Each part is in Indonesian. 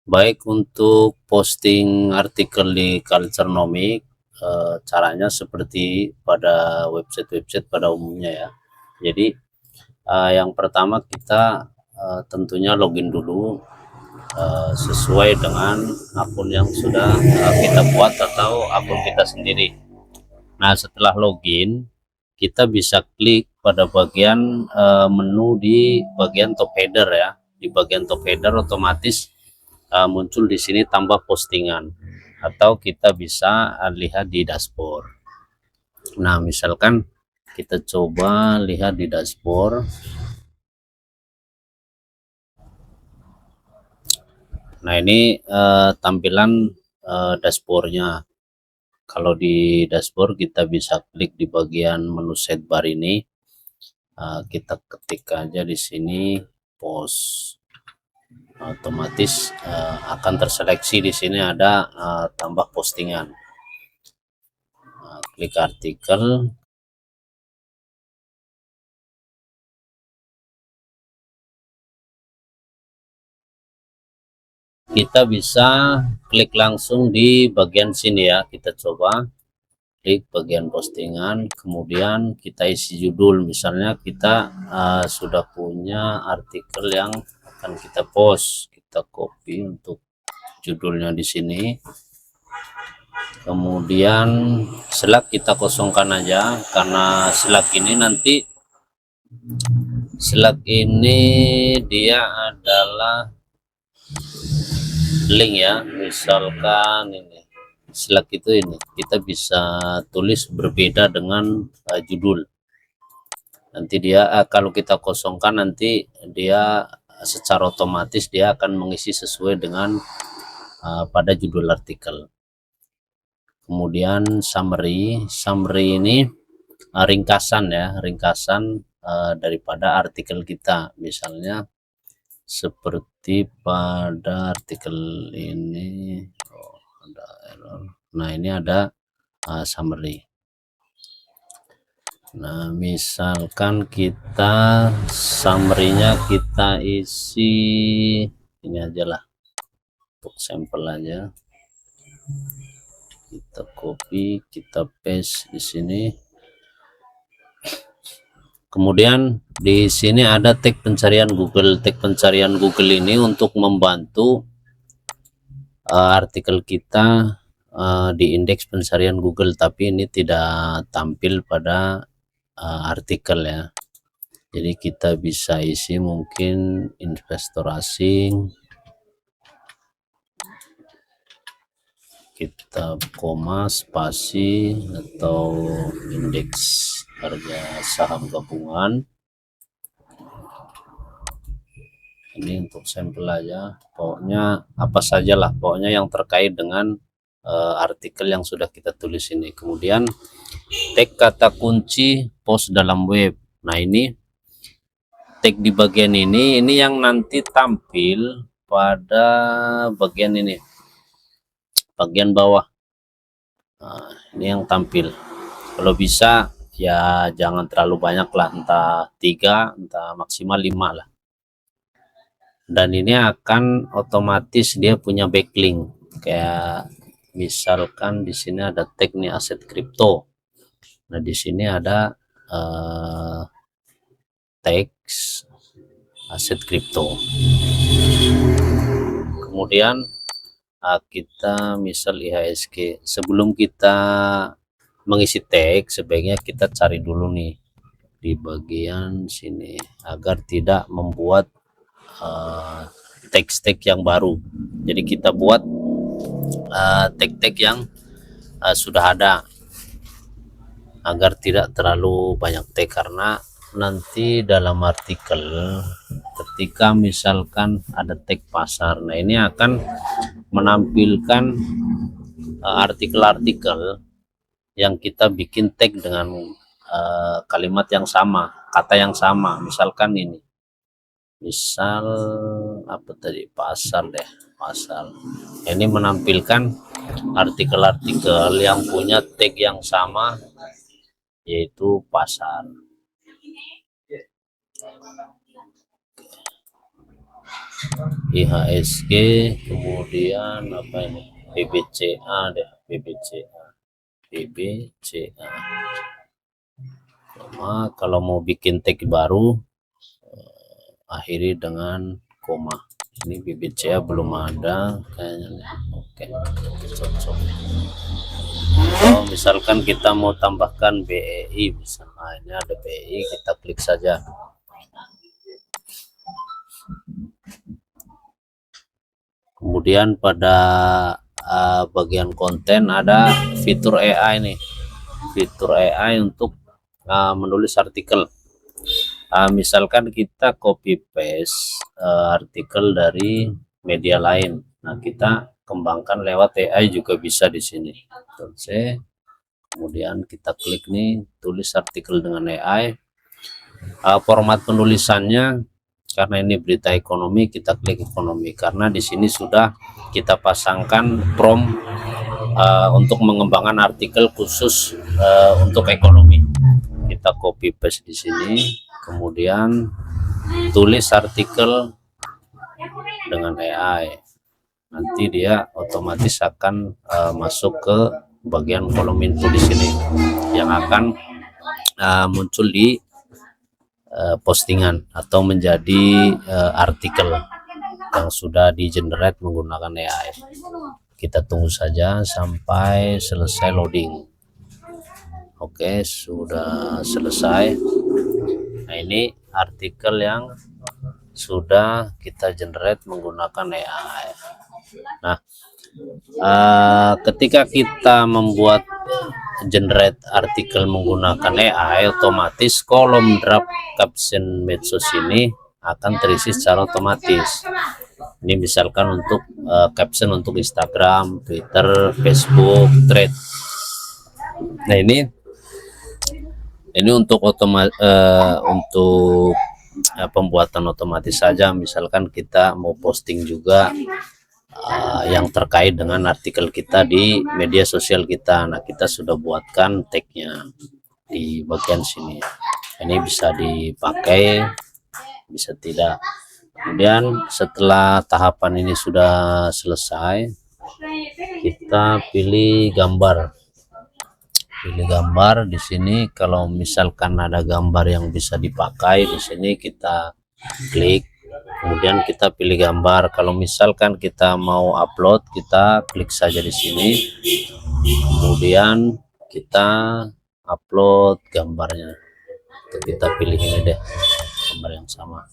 Baik untuk posting artikel di Culturenomic, caranya seperti pada website-website pada umumnya ya. Jadi, yang pertama kita, tentunya login dulu, sesuai dengan akun yang sudah, kita buat atau akun kita sendiri. Nah, setelah login, kita bisa klik pada bagian, menu di bagian top header ya. Di bagian top header otomatis muncul di sini tambah postingan, atau kita bisa lihat di dashboard. Nah, misalkan kita coba lihat di dashboard. Nah, ini tampilan dashboardnya. Kalau di dashboard kita bisa klik di bagian menu sidebar ini, kita ketik aja di sini post, otomatis akan terseleksi. Di sini ada tambah postingan. Klik artikel, kita bisa klik langsung di bagian sini ya. Kita coba klik bagian postingan, kemudian kita isi judul. Misalnya kita sudah punya artikel yang akan kita post, kita copy untuk judulnya di sini. Kemudian slug kita kosongkan aja, karena slug ini nanti dia adalah link ya. Misalkan ini slug itu, ini kita bisa tulis berbeda dengan judul. Nanti dia kalau kita kosongkan, nanti dia secara otomatis dia akan mengisi sesuai dengan pada judul artikel. Kemudian summary ini ringkasan ya, ringkasan daripada artikel kita. Misalnya seperti pada artikel ini, ada error. Nah, ini ada summary. Nah, misalkan kita summary-nya kita isi ini aja lah, untuk sampel aja. Kita copy, kita paste di sini. Kemudian di sini ada tag pencarian Google. Tag pencarian Google ini untuk membantu artikel kita di indeks pencarian Google, tapi ini tidak tampil pada artikel ya. Jadi kita bisa isi mungkin investor asing, kita koma spasi, atau indeks harga saham gabungan. Ini untuk sampel aja, pokoknya apa sajalah, pokoknya yang terkait dengan artikel yang sudah kita tulis ini. Kemudian tag kata kunci post dalam web. Nah, ini tag di bagian ini yang nanti tampil pada bagian ini, bagian bawah. Nah, ini yang tampil. Kalau bisa ya jangan terlalu banyak lah, entah 3, entah maksimal 5 lah. Dan ini akan otomatis dia punya backlink. Kayak misalkan di sini ada tag nih, aset kripto. Nah, di sini ada teks aset kripto. Kemudian kita misal IHSG. Sebelum kita mengisi tag, sebaiknya kita cari dulu nih di bagian sini, agar tidak membuat tag-tag yang baru. Jadi kita buat tag-tag yang sudah ada, agar tidak terlalu banyak tag. Karena nanti dalam artikel ketika misalkan ada tag pasar, nah ini akan menampilkan artikel-artikel yang kita bikin tag dengan kalimat yang sama, kata yang sama. Misalkan ini, misal apa tadi, pasar deh, pasar. Ini menampilkan artikel-artikel yang punya tag yang sama, yaitu pasar. IHSG, kemudian apa ini, BBCA deh, BBCA. Kalau mau bikin tag baru, akhiri dengan koma. Ini BBCA belum ada kayaknya. Oke, cocok. Kalau misalkan kita mau tambahkan BEI, misalnya ini ada BEI, kita klik saja. Kemudian pada bagian konten ada fitur AI nih, fitur AI untuk menulis artikel. Misalkan kita copy paste artikel dari media lain, nah kita kembangkan lewat AI juga bisa di sini. Ctrl+C, kemudian kita klik nih, tulis artikel dengan AI. Format penulisannya, karena ini berita ekonomi, kita klik ekonomi, karena di sini sudah kita pasangkan prompt untuk mengembangkan artikel khusus untuk ekonomi. Kita copy paste di sini, kemudian tulis artikel dengan AI. Nanti dia otomatis akan masuk ke bagian kolom info di sini yang akan muncul di postingan atau menjadi artikel yang sudah di generate menggunakan AI. Kita tunggu saja sampai selesai loading. Oke, sudah selesai. Nah, ini artikel yang sudah kita generate menggunakan AI. Nah, ketika kita membuat generate artikel menggunakan AI, otomatis kolom draft caption medsos ini akan terisi secara otomatis. Ini misalkan untuk caption untuk Instagram, Twitter, Facebook, Thread. Nah, ini untuk untuk pembuatan otomatis saja. Misalkan kita mau posting juga yang terkait dengan artikel kita di media sosial kita, nah kita sudah buatkan tagnya di bagian sini. Ini bisa dipakai, bisa tidak. Kemudian setelah tahapan ini sudah selesai, kita pilih gambar. Pilih gambar di sini. Kalau misalkan ada gambar yang bisa dipakai di sini, kita klik, kemudian kita pilih gambar. Kalau misalkan kita mau upload, kita klik saja di sini, kemudian kita upload gambarnya. Kita pilih ini deh, gambar yang sama.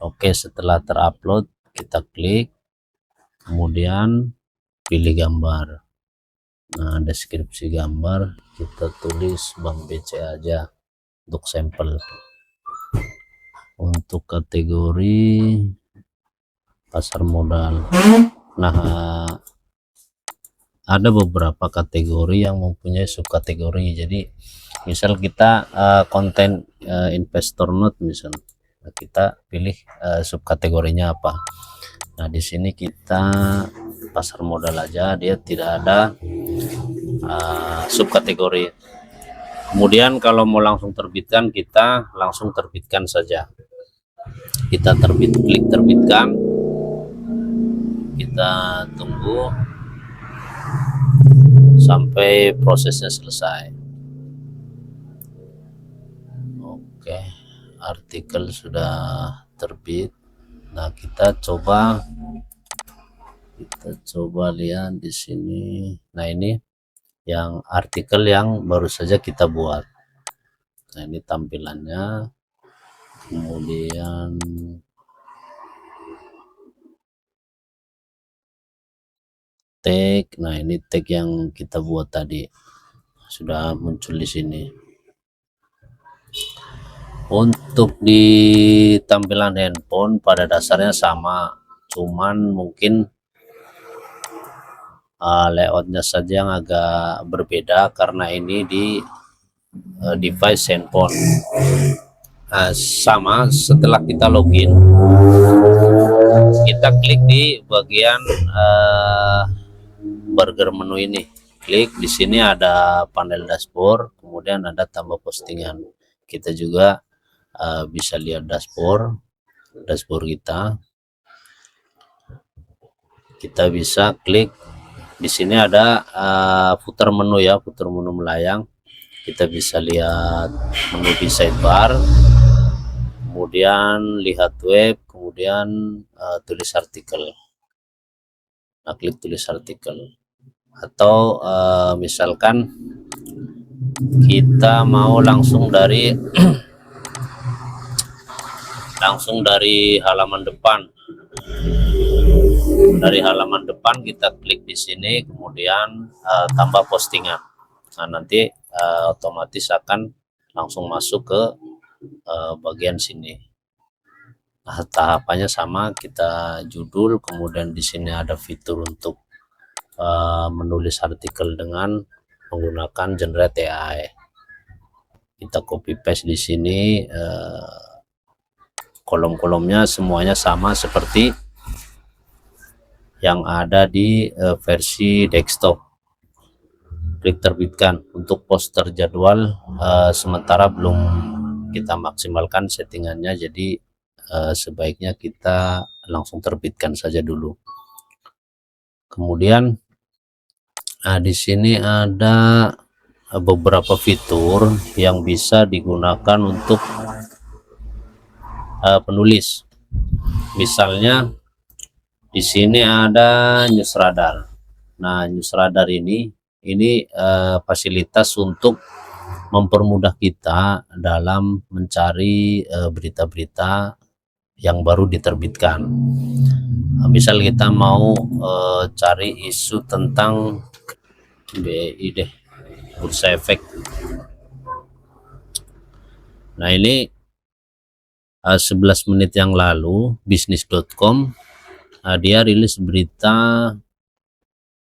Oke, setelah terupload kita klik, kemudian pilih gambar. Nah, deskripsi gambar kita tulis Bank BC aja untuk sampel. Untuk kategori pasar modal, nah ada beberapa kategori yang mempunyai subkategori. Jadi misal kita konten investor note misal, nah, kita pilih subkategorinya apa. Nah, di sini kita pasar modal aja, dia tidak ada subkategori. Kemudian kalau mau langsung terbitkan, kita langsung terbitkan saja. Kita klik terbitkan, kita tunggu sampai prosesnya selesai. Oke, artikel sudah terbit. Nah, kita coba lihat di sini. Nah, ini yang artikel yang baru saja kita buat. Nah, ini tampilannya. Kemudian tag. Nah, ini tag yang kita buat tadi sudah muncul di sini. Untuk di tampilan handphone pada dasarnya sama, cuman mungkin layoutnya saja yang agak berbeda karena ini di device handphone. Sama, setelah kita login, kita klik di bagian burger menu ini. Klik di sini, ada panel dashboard, kemudian ada tambah postingan. Kita juga bisa lihat dashboard kita. kita bisa klik di sini. Ada putar menu ya, putar menu melayang. Kita bisa lihat menu di sidebar, kemudian lihat web, kemudian tulis artikel. Nah, klik tulis artikel. Atau misalkan kita mau langsung dari halaman depan. Dari halaman depan kita klik di sini, kemudian tambah postingan. Nah, nanti otomatis akan langsung masuk ke bagian sini. Nah, tahapannya sama, kita judul, kemudian di sini ada fitur untuk menulis artikel dengan menggunakan generate AI. Kita copy paste di sini, kolom-kolomnya semuanya sama seperti yang ada di versi desktop. Klik terbitkan. Untuk poster jadwal sementara belum kita maksimalkan settingannya, jadi sebaiknya kita langsung terbitkan saja dulu. Kemudian di sini ada beberapa fitur yang bisa digunakan untuk penulis. Misalnya di sini ada news radar. Nah, news radar ini fasilitas untuk mempermudah kita dalam mencari berita-berita yang baru diterbitkan. Misal kita mau cari isu tentang BI deh, Bursa Efek. Nah, ini 11 menit yang lalu bisnis.com dia rilis berita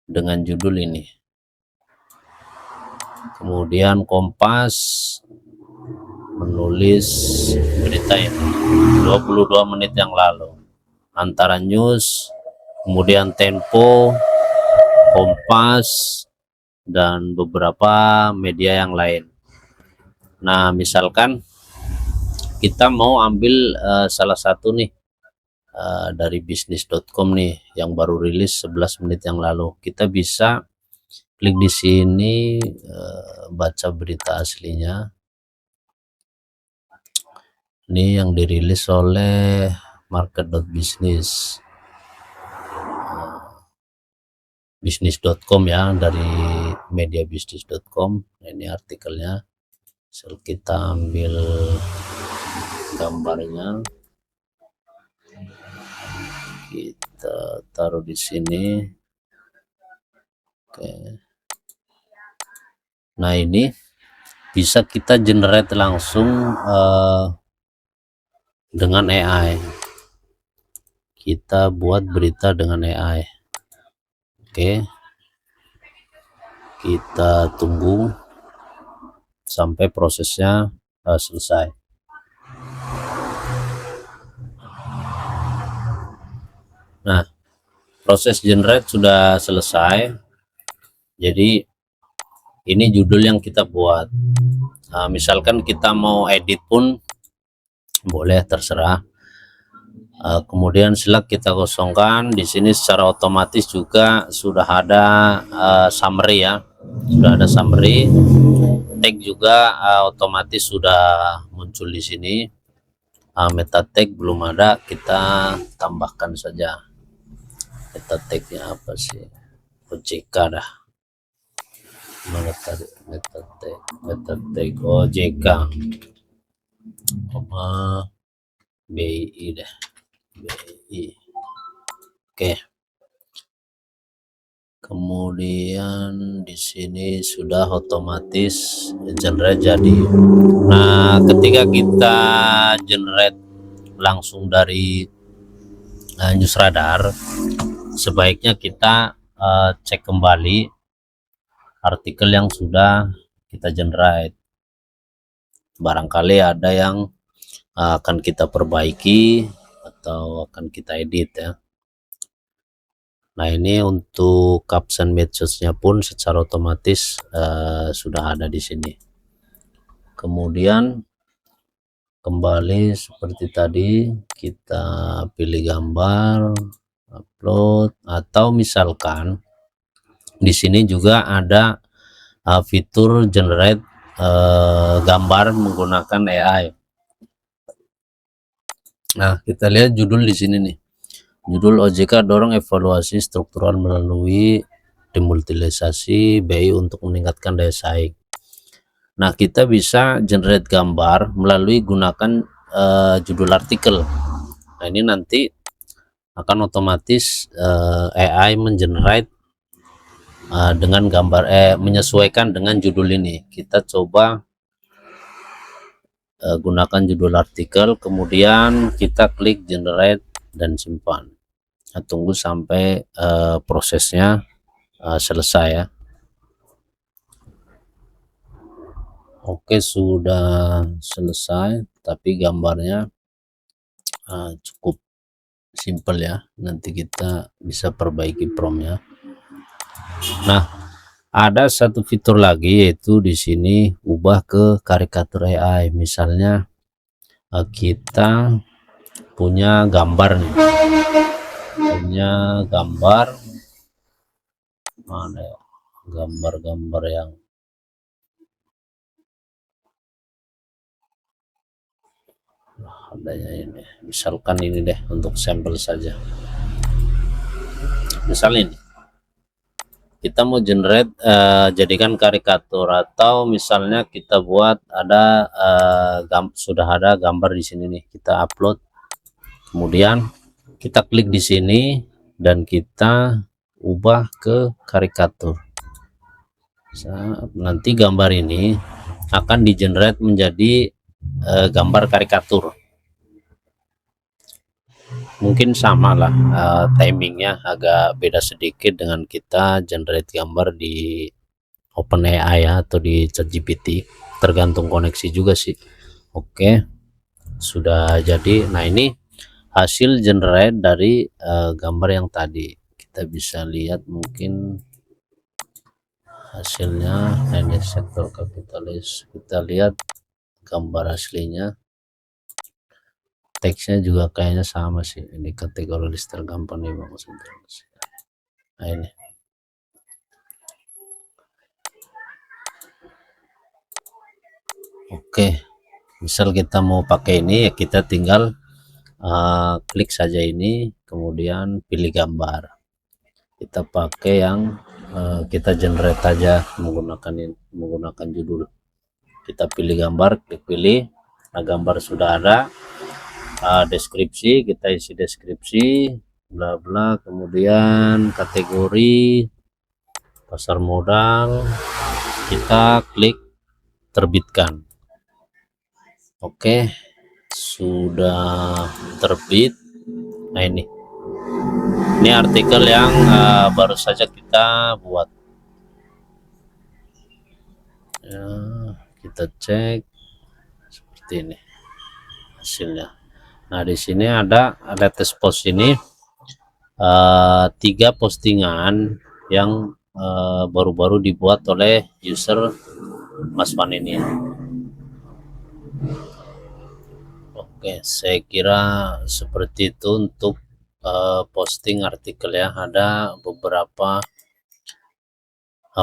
dengan judul ini. Kemudian Kompas menulis berita ini 22 menit yang lalu. Antara News, kemudian Tempo, Kompas, dan beberapa media yang lain. Nah, misalkan kita mau ambil salah satu nih dari bisnis.com nih yang baru rilis 11 menit yang lalu, kita bisa klik di sini, baca berita aslinya. Ini yang dirilis oleh market.business, bisnis.com ya, dari media bisnis.com. Nah, ini artikelnya. So, kita ambil gambarnya, kita taruh di sini. Oke. Nah, ini bisa kita generate langsung dengan AI. Kita buat berita dengan AI. Oke, kita tunggu sampai prosesnya selesai. Nah, proses generate sudah selesai. Jadi ini judul yang kita buat. Nah, misalkan kita mau edit pun boleh, terserah. Kemudian selak kita kosongkan. Di sini secara otomatis juga sudah ada summary ya, sudah ada summary. Tag juga otomatis sudah muncul di sini. Meta tag belum ada, kita tambahkan saja. Meta tagnya apa sih? OJK dah. Mana tadi meta tag OJK, BI deh, BI. Oke. Kemudian di sini sudah otomatis generate jadi. Nah, ketika kita generate langsung dari news radar, sebaiknya kita cek kembali artikel yang sudah kita generate. Barangkali ada yang akan kita perbaiki atau akan kita edit ya. Nah, ini untuk caption medsosnya pun secara otomatis sudah ada di sini. Kemudian kembali seperti tadi, kita pilih gambar, upload, atau misalkan di sini juga ada fitur generate gambar menggunakan AI. Nah, kita lihat judul di sini nih. Judul OJK dorong evaluasi struktural melalui demultilisasi BI untuk meningkatkan daya saing. Nah, kita bisa generate gambar melalui gunakan judul artikel. Nah, ini nanti akan otomatis AI mengenerate dengan gambar menyesuaikan dengan judul ini. Kita coba gunakan judul artikel, kemudian kita klik generate dan simpan. Nah, tunggu sampai prosesnya selesai ya. Oke, sudah selesai, tapi gambarnya cukup simple ya. Nanti kita bisa perbaiki promptnya. Nah, ada satu fitur lagi, yaitu di sini ubah ke karikatur AI. Misalnya kita punya gambar nih, punya gambar mana ya, gambar-gambar yang adanya ini, misalkan ini deh, untuk sampel saja. Misalnya ini kita mau generate jadikan karikatur, atau misalnya kita buat ada sudah ada gambar di sini nih, kita upload, kemudian kita klik di sini dan kita ubah ke karikatur. Nanti gambar ini akan di generate menjadi gambar karikatur. Mungkin sama lah timingnya, agak beda sedikit dengan kita generate gambar di OpenAI ya, atau di ChatGPT, tergantung koneksi juga sih. Oke, sudah jadi. Nah, ini hasil generate dari gambar yang tadi. Kita bisa lihat mungkin hasilnya. Ini sektor kapitalis, kita lihat gambar aslinya. Teksnya juga kayaknya sama sih, ini kategori listed company bang. Nah, ini oke, misal kita mau pakai ini ya, kita tinggal klik saja ini, kemudian pilih gambar. Kita pakai yang kita generate aja menggunakan judul. Kita pilih gambar, klik pilih. Nah, gambar sudah ada. Deskripsi, kita isi deskripsi bla bla, kemudian kategori pasar modal, kita klik terbitkan. Oke, sudah terbit. Nah, ini artikel yang baru saja kita buat ya. Kita cek seperti ini hasilnya. Nah, di sini ada latest post ini 3 postingan yang baru-baru dibuat oleh user Mas Wan ini. Oke, saya kira seperti itu untuk posting artikel ya. Ada beberapa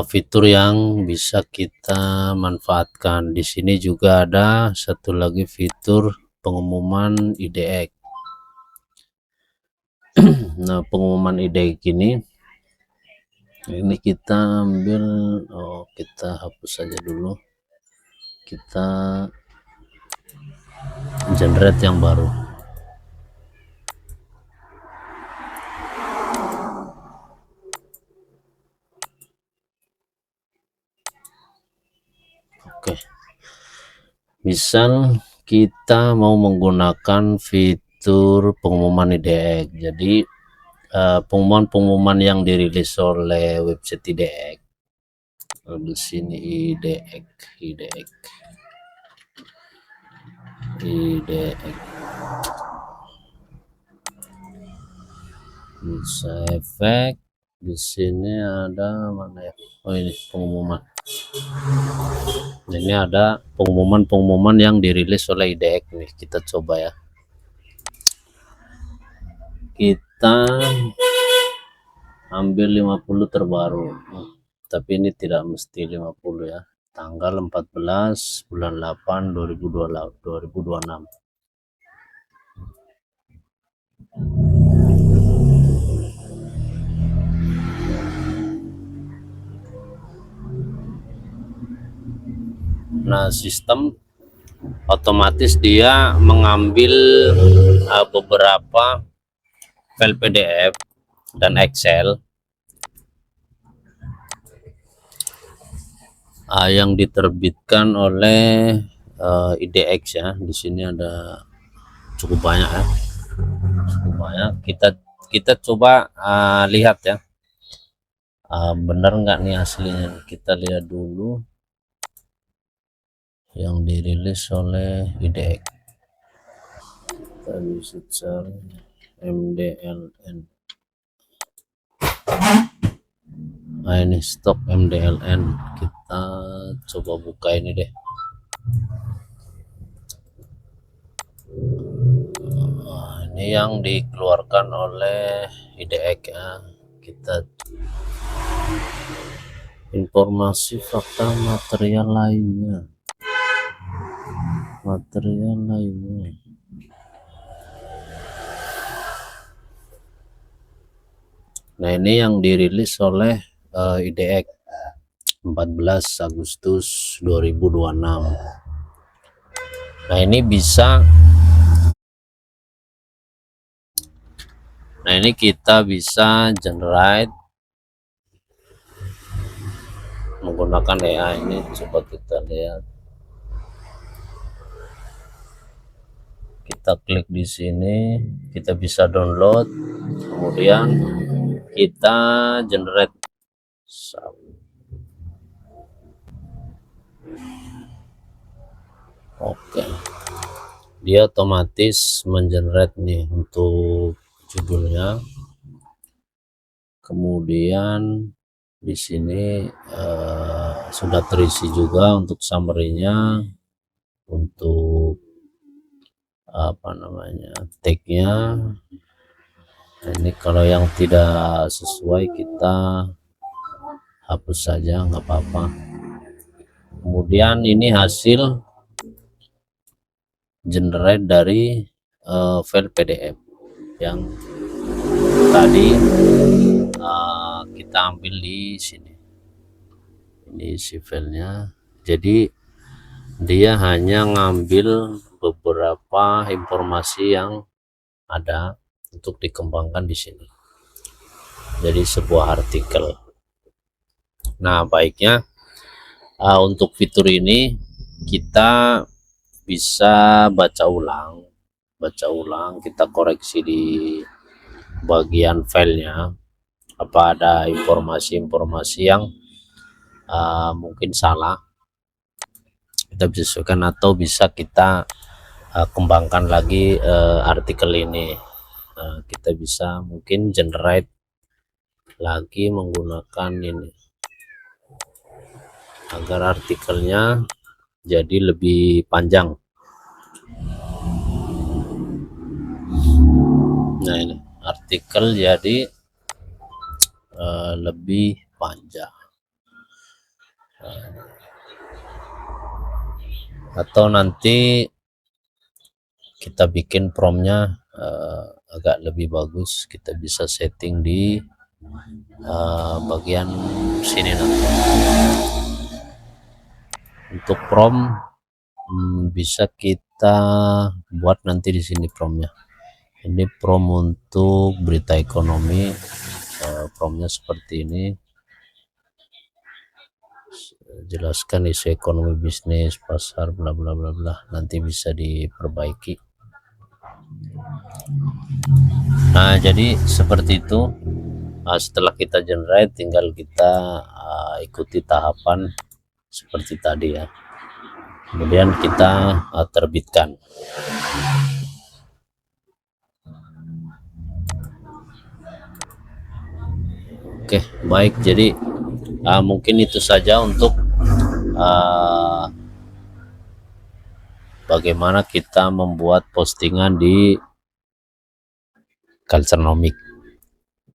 fitur yang bisa kita manfaatkan. Di sini juga ada satu lagi fitur pengumuman IDX. Nah, pengumuman IDX ini kita ambil, kita hapus saja dulu, kita generate yang baru. Oke, misal kita mau menggunakan fitur pengumuman IDX. Jadi pengumuman yang dirilis oleh website IDX. Di sini IDX bisa efek. Di sini ada mana ya? Oh, ini pengumuman. Ini ada pengumuman yang dirilis oleh IDX nih. Kita coba ya. Kita kita ambil 50 terbaru, tapi ini tidak mesti 50 ya, tanggal 14 bulan 8 2026. Nah, sistem otomatis dia mengambil beberapa file PDF dan Excel yang diterbitkan oleh IDX ya. Di sini ada cukup banyak ya, cukup banyak. Kita coba lihat ya, benar nggak nih aslinya. Kita lihat dulu yang dirilis oleh IDX. Kita bisa cari MDLN. Nah, ini stok MDLN. Kita coba buka ini deh. Ini yang dikeluarkan oleh IDX ya. Kita informasi fakta material lainnya. Nah, ini yang dirilis oleh IDX 14 Agustus 2026. Nah, ini bisa, nah ini kita bisa generate menggunakan AI. Ini coba kita lihat. Kita klik di sini, kita bisa download, kemudian kita generate. Oke, dia otomatis mengenerate nih untuk judulnya. Kemudian di sini sudah terisi juga untuk summary-nya, untuk apa namanya, tag-nya. Ini kalau yang tidak sesuai kita hapus saja, nggak apa-apa. Kemudian ini hasil generate dari file PDF yang tadi kita ambil di sini. Ini isi filenya. Jadi dia hanya ngambil beberapa informasi yang ada untuk dikembangkan di sini. Jadi sebuah artikel. Nah, baiknya untuk fitur ini kita bisa baca ulang, kita koreksi di bagian filenya, apa ada informasi-informasi yang mungkin salah, kita bisa sesuaikan, atau bisa kita kembangkan lagi artikel ini. Kita bisa mungkin generate lagi menggunakan ini agar artikelnya jadi lebih panjang. Nah, ini artikel jadi lebih panjang. Atau nanti kita bikin promptnya agak lebih bagus, kita bisa setting di bagian sini nanti. Untuk prompt bisa kita buat nanti di sini promptnya. Ini prompt untuk berita ekonomi, promptnya seperti ini. Jelaskan isu ekonomi, bisnis, pasar, bla bla bla bla. Nanti bisa diperbaiki. Nah, jadi seperti itu. Setelah kita generate, tinggal kita ikuti tahapan seperti tadi ya. Kemudian kita terbitkan. Oke, baik. Jadi mungkin itu saja untuk bagaimana kita membuat postingan di Culturenomic.